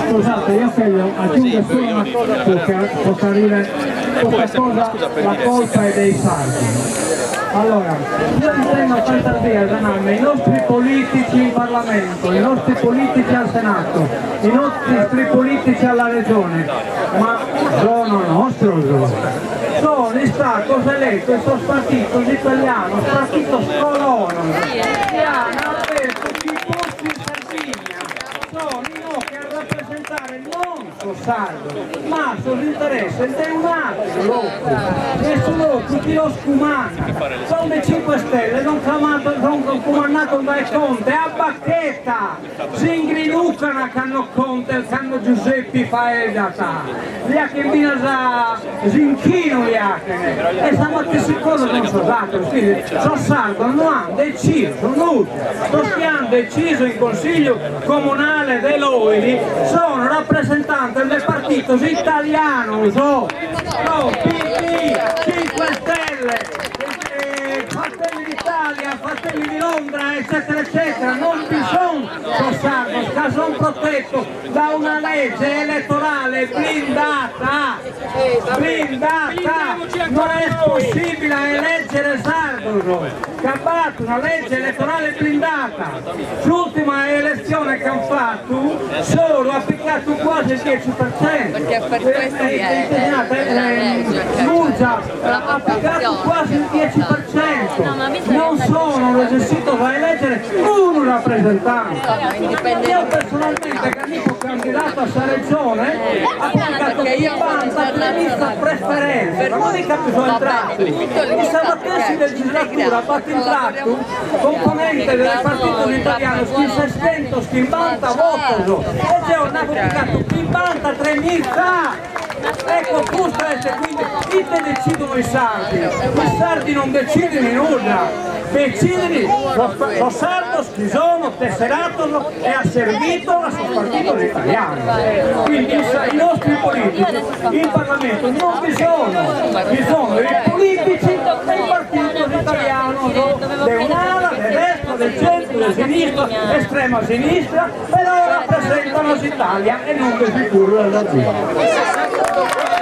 Scusate, io voglio aggiungere solo una cosa perché può salire questa cosa, la colpa è dei sardi. Allora, io intendo questa via danarmi i nostri politici in Parlamento, i nostri politici al Senato, i nostri politici alla Regione, ma sono nostri, sono gli stacos eletto, questo partito italiano, partito scolono, che hanno aperto i posti in Sardegna, sono i no che a rappresentare non sul sardo, ma sull'interesse di un altro locco, che sono tutti lo scumana, sono dei 5 Stelle, non comandato dai Conte, a bacchetta, si ingriluccano che hanno Conte, che hanno Giuseppe Faedata, gli che binasa zinchino gli e siamo tutti sicuri non sono dato, sono sardo, non hanno deciso, sono hanno deciso in consiglio comunale dell'Oili, sono rappresentanti del partito italiano, PD, 5 Stelle, Fratelli d'Italia, Fratelli di Londra, eccetera, eccetera, non bisogna sardo, che sono protetto da una legge elettorale blindata, non è possibile eleggere sardo, che ha fatto una legge elettorale blindata, l'ultima elezione che hanno fatto solo ha piccato quasi il 10%, perché per questo ha piccato quasi il 10%, non sono resistito da eleggere un rappresentante. Io personalmente che amico candidato a sta regione ha piccato 50 lista preferenze, ma non mica bisogna entrare. Mi stava in legislatura, ha fatto entrato componente del partito italiano, 650 voti, e c'è un piccato 53.000. Ecco, quindi chi te decidono i sardi non decidono nulla, decidono lo sardo che sono tesserato e ha servito al suo partito italiano, quindi i nostri politici in Parlamento non bisogna i politici del partito italiano, dell'ala, del destra, del centro, del sinistra, estrema sinistra, però rappresentano l'Italia e non del sicuro dell'azienda.